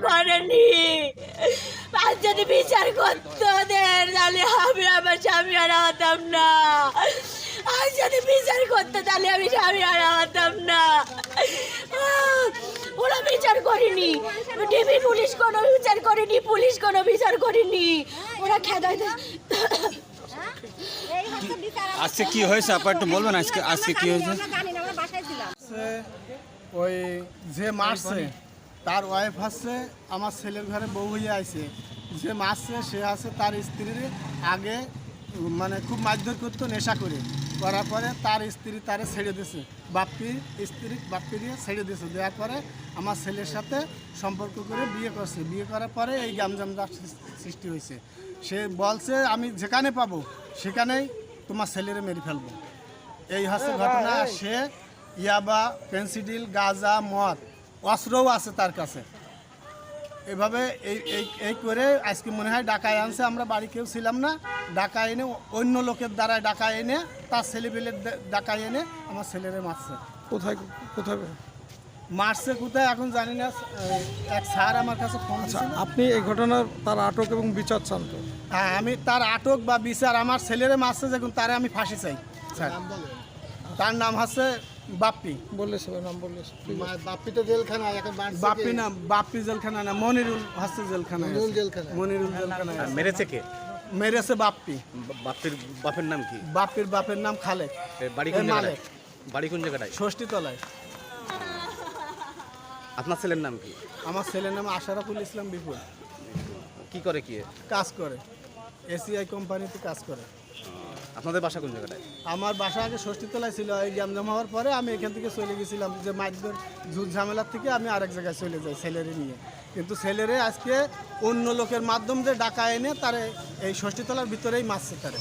করেনি। আর যদি বিচার করতো দেন তাহলে আমি আমার স্বামী আর হতাম না। আর যদি বিচার করতো তাহলে আমি স্বামী আর হতাম না। ওরা বিচার করেনি, ডিবি পুলিশ কোনো বিচার করেনি, পুলিশ কোনো বিচার করেনি। ওরা খেদায়। আজকে কি হয়েছে আপা একটু বলবেন? আজকে কি হয়েছে? ওই যে মারছে তার ওয়াইফ আছে, আমার ছেলের ঘরে বউ হয়ে আইছে। যে মারছে সে আছে তার স্ত্রীর আগে মানে খুব মারধর করতো নেশা করে, করার পরে তার স্ত্রী তারে ছেড়ে দিয়েছে। বাপ্পি দিয়ে ছেড়ে দিয়েছে, দেওয়ার পরে আমার ছেলের সাথে সম্পর্ক করে বিয়ে করছে। বিয়ে করার পরে এই গ্যামজামদার সৃষ্টি হয়েছে। সে বলছে আমি যেখানে পাবো সেখানেই তোমার ছেলেরে মেরে ফেলবো। এই হচ্ছে ঘটনা। সে ইয়াবা, পেন্সিডিল, গাঁজা, মদ, অস্ত্রও আছে তার কাছে। এভাবে এই করে আজকে মনে হয় ডাকায় আনছে। আমরা বাড়ি কেউ ছিলাম না, ডাকায় এনে অন্য লোকের দ্বারায় ডাকায় এনে তার ছেলেপেলের ডাকায় এনে আমার ছেলেরে মারছে। কোথায় মারছে কোথায় এখন জানি না। এক স্যার আমার কাছে ফোন ছিল। আপনি এই ঘটনার তার আটক এবং বিচার চান তো? হ্যাঁ, আমি তার আটক বা বিচার, আমার ছেলেরে মারছে যখন তারে আমি ফাঁসি চাই স্যার। তার নাম হচ্ছে বাপ্পি। বললে সবাই নাম বললে। বাপ্পি তো জেলখানা। বাপ্পি না, বাপ্পি জেলখানা না, মনিরুল হচ্ছে জেলখানা। মনিরুল জেলখানা। মেরেছে কে? মেরেছে বাপ্পি। বাপের নাম কি? বাপের নাম খালেক। বাড়ি কোন জায়গায়? বাড়ি কোন জায়গাটায়? ষষ্ঠীতলায়। আপনার ছেলের নাম কি? আমার ছেলের নাম আশরাফুল ইসলাম বিপুল। কি করে? কি কাজ করে, এসিআই কোম্পানিতে কাজ করে। আপনাদের বাসা কোন জায়গাটায়? আমার বাসা আগে ষষ্ঠীতলায় ছিল। এই গ্যামজাম হওয়ার পরে আমি এখান থেকে চলে গেছিলাম, যে মাইকদের ঝুট ঝামেলার থেকে আমি আরেক জায়গায় চলে যাই ছেলেরে নিয়ে। কিন্তু ছেলেরে আজকে অন্য লোকের মাধ্যম দিয়ে ডাকা এনে তারে এই ষষ্ঠীতলার ভিতরেই মারছে তারে।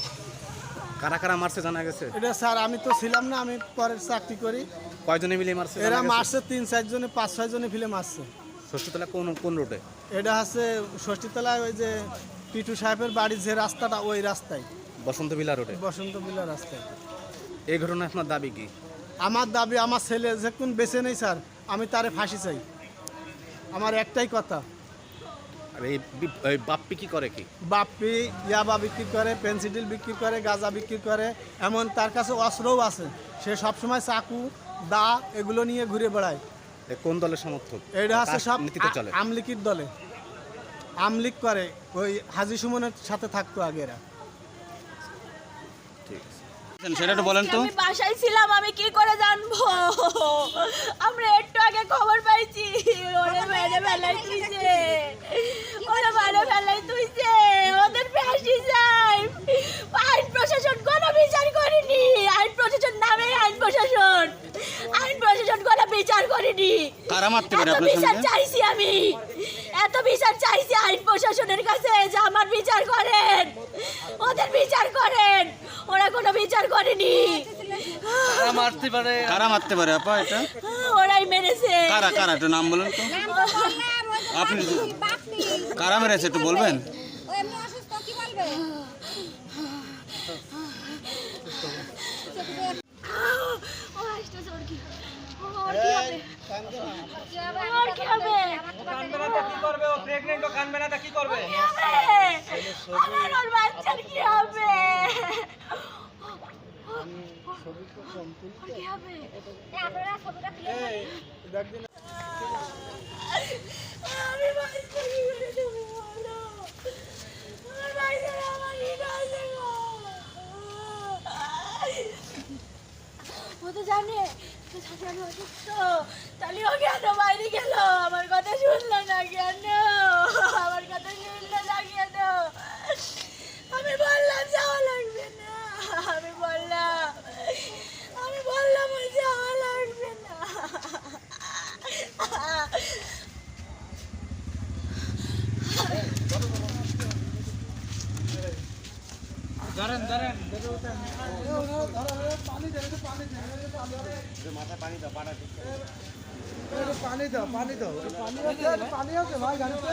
কারা কারা মারছে জানা গেছে? এটা স্যার আমি তো ছিলাম না, আমি পরের চাকরি করি। কয়জনে মিলে মারছে? এরা মারছে 3-4 জনে, 5-6 জনে ফিলে মারছে। ষষ্ঠীতলা কোন রোডে? এটা হচ্ছে ষষ্ঠীতলায় ওই যে টিটু সাহেবের বাড়ির যে রাস্তাটা, ওই রাস্তায়, বসন্ত বিলাস রোডে। বসন্ত বিলা রাস্তায়। এই ঘটনায় আপনার দাবি কি? আমার দাবি আমার ছেলে যে কোন বেঁচে নেই স্যার, আমি তারে ফাঁসি চাই। আমার একটাই কথা। আর এই বাপ্পি কি করে? কি বাপ্পি ইয়াবা বিক্রি করে, পেন্সিডিল বিক্রি করে, গাঁজা বিক্রি করে, এমন তার কাছে অস্ত্রও আছে। সে সবসময় চাকু, দা এগুলো নিয়ে ঘুরে বেড়ায়। কোন দলের সমর্থক? এটা হচ্ছে সব নীতিতে চলে? আমলিকির দলে। আমলিক করে, ওই হাজি সুমনের সাথে থাকতো আগে এরা। ঠিক আছে, সেটা একটু বলেন তো। আমি বাসায় ছিলাম, আমি কি করে জানবো? আমরা একটু আগে খবর পাইছি ওরে মেরে ফেলাই তুইছে, ওরে মেরে ফেলাই তুইছে। ওদের ফাঁসি চাই। আইন প্রশাসন কোনো বিচার করেনি। আইন প্রশাসন নামে আইন প্রশাসন কোনো বিচার করেনি। কারা মারতে পারে এত আপনার বিচার সঙ্গে? চাইছি আমি, এত বিচার চাইছি আইন প্রশাসনের কাছে যে আমার বিচার করেন, ওদের বিচার করেন। ওরা কোনো বিচার করেনি। কারা মারতে পারে আপা এটা? ওরাই মেরেছে। কারা একটু নাম বলেন তো। আপনি কারা মেরেছে একটু বলবেন? ওর বাচ্চার কি হবে? কি হবে? আমি বাচ্চা কি করে দেবো বলো? আমার বাচ্চার আমার কি কাছে গো? ও তো জানে আমি অসুস্থ, তাহলে ও কেন বাইরে গেল? আমার কথা শুনলো না কেন? আমার কথা শুনলো না কেন? আমি বললাম যাওয়া লাগবে না, আমি বললাম ওই যাওয়া লাগবে না। পানি আছে ভাই গাড়িতে।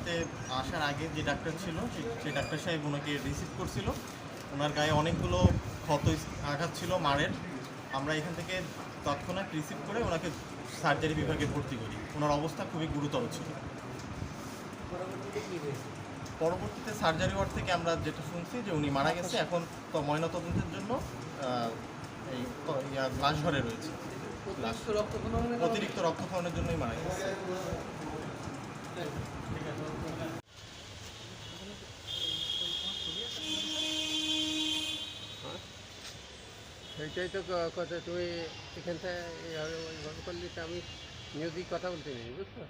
এখানটাতে আসার আগে যে ডাক্তার ছিল সেই ডাক্তার সাহেব ওনাকে রিসিভ করছিল। ওনার গায়ে অনেকগুলো ক্ষত আঘাত ছিল মারের। আমরা এখান থেকে তৎক্ষণাৎ রিসিভ করে ওনাকে সার্জারি বিভাগে ভর্তি করি। ওনার অবস্থা খুবই গুরুতর ছিল। পরবর্তীতে সার্জারি ওয়ার্ড থেকে আমরা যেটা শুনছি যে উনি মারা গেছে। এখন তো ময়নাতদন্তের জন্য এই লাশ ঘরে রয়েছে। অতিরিক্ত রক্তক্ষরণের জন্যই মারা গেছে। সেইটাই তো কথা, তুমি এখান থেকে এইভাবে করলে তো আমি নিউজই কথা বলতে নেই, বুঝছো?